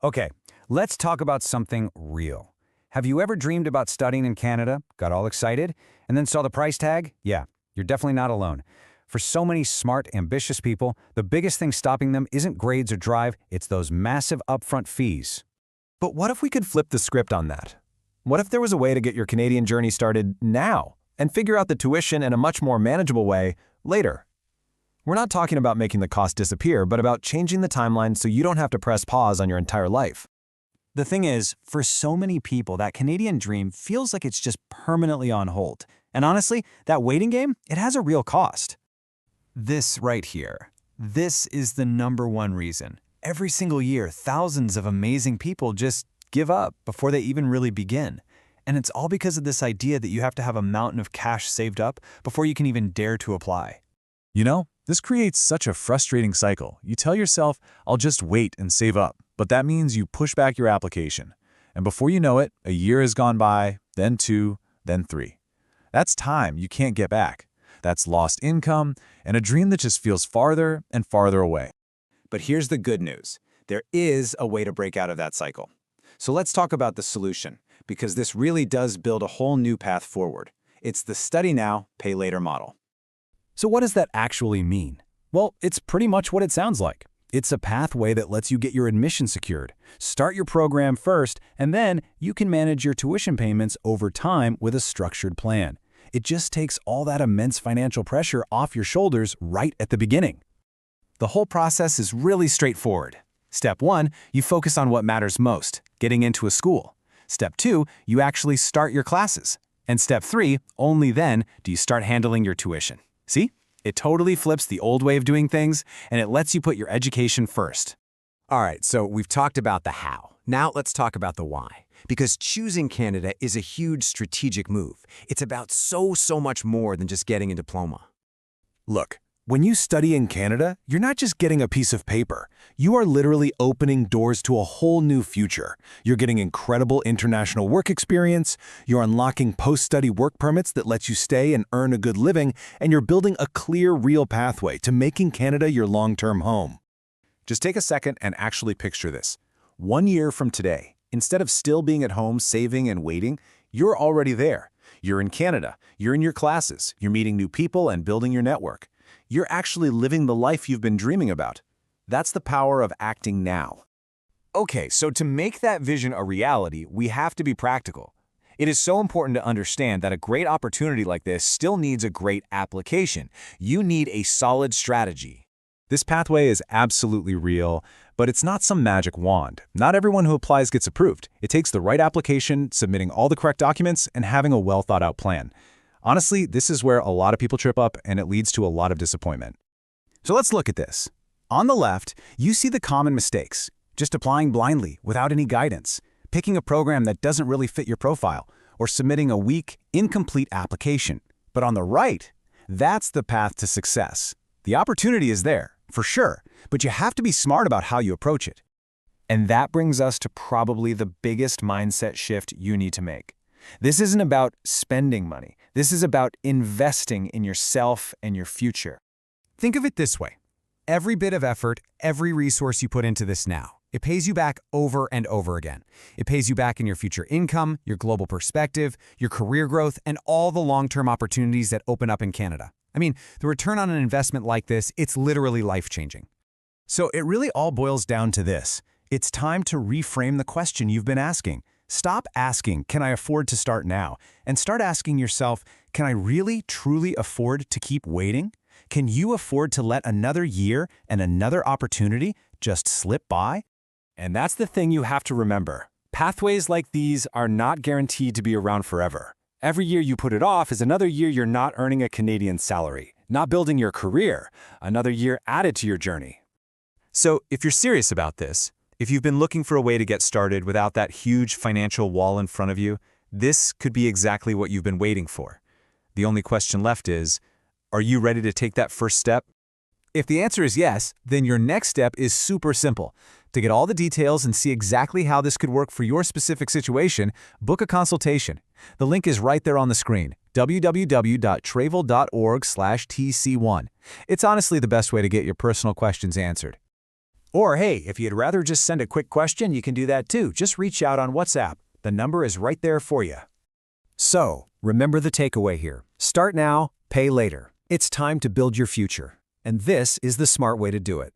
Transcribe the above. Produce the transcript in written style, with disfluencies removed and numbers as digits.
Okay, let's talk about something real. Have you ever dreamed about studying in Canada, got all excited, and then saw the price tag? Yeah, you're definitely not alone. For so many smart, ambitious people, the biggest thing stopping them isn't grades or drive, it's those massive upfront fees. But what if we could flip the script on that? What if there was a way to get your Canadian journey started now and figure out the tuition in a much more manageable way later? We're not talking about making the cost disappear, but about changing the timeline so you don't have to press pause on your entire life. The thing is, for so many people, that Canadian dream feels like it's just permanently on hold. And honestly, that waiting game, it has a real cost. This right here, this is the #1 reason. Every single year, thousands of amazing people just give up before they even really begin. And it's all because of this idea that you have to have a mountain of cash saved up before you can even dare to apply. You know, this creates such a frustrating cycle. You tell yourself, I'll just wait and save up, but that means you push back your application. And before you know it, a year has gone by, then 2, then 3. That's time you can't get back. That's lost income and a dream that just feels farther and farther away. But here's the good news. There is a way to break out of that cycle. So let's talk about the solution, because this really does build a whole new path forward. It's the study now, pay later model. So what does that actually mean? Well, it's pretty much what it sounds like. It's a pathway that lets you get your admission secured. Start your program first, and then you can manage your tuition payments over time with a structured plan. It just takes all that immense financial pressure off your shoulders right at the beginning. The whole process is really straightforward. Step 1, you focus on what matters most, getting into a school. Step 2, you actually start your classes. And step 3, only then do you start handling your tuition. See? It totally flips the old way of doing things, and it lets you put your education first. All right, so we've talked about the how. Now let's talk about the why. Because choosing Canada is a huge strategic move. It's about so much more than just getting a diploma. Look, when you study in Canada, you're not just getting a piece of paper. You are literally opening doors to a whole new future. You're getting incredible international work experience, you're unlocking post-study work permits that let you stay and earn a good living, and you're building a clear, real pathway to making Canada your long-term home. Just take a second and actually picture this. 1 year from today, instead of still being at home saving and waiting, you're already there. You're in Canada, you're in your classes, you're meeting new people and building your network. You're actually living the life you've been dreaming about. That's the power of acting now. Okay, so to make that vision a reality, we have to be practical. It is so important to understand that a great opportunity like this still needs a great application. You need a solid strategy. This pathway is absolutely real, but it's not some magic wand. Not everyone who applies gets approved. It takes the right application, submitting all the correct documents, and having a well-thought-out plan. Honestly, this is where a lot of people trip up, and it leads to a lot of disappointment. So let's look at this. On the left, you see the common mistakes. Just applying blindly, without any guidance, picking a program that doesn't really fit your profile, or submitting a weak, incomplete application. But on the right, that's the path to success. The opportunity is there, for sure, but you have to be smart about how you approach it. And that brings us to probably the biggest mindset shift you need to make. This isn't about spending money. This is about investing in yourself and your future. Think of it this way. Every bit of effort, every resource you put into this now, it pays you back over and over again. It pays you back in your future income, your global perspective, your career growth, and all the long-term opportunities that open up in Canada. I mean, the return on an investment like this, it's literally life-changing. So it really all boils down to this. It's time to reframe the question you've been asking. Stop asking, can I afford to start now? And start asking yourself, can I really, truly afford to keep waiting? Can you afford to let another year and another opportunity just slip by? And that's the thing you have to remember. Pathways like these are not guaranteed to be around forever. Every year you put it off is another year you're not earning a Canadian salary, not building your career, another year added to your journey. So if you're serious about this, if you've been looking for a way to get started without that huge financial wall in front of you, this could be exactly what you've been waiting for. The only question left is, are you ready to take that first step? If the answer is yes, then your next step is super simple. To get all the details and see exactly how this could work for your specific situation, book a consultation. The link is right there on the screen, www.travul.org/tc1. It's honestly the best way to get your personal questions answered. Or hey, if you'd rather just send a quick question, you can do that too. Just reach out on WhatsApp. The number is right there for you. So, remember the takeaway here. Start now, pay later. It's time to build your future. And this is the smart way to do it.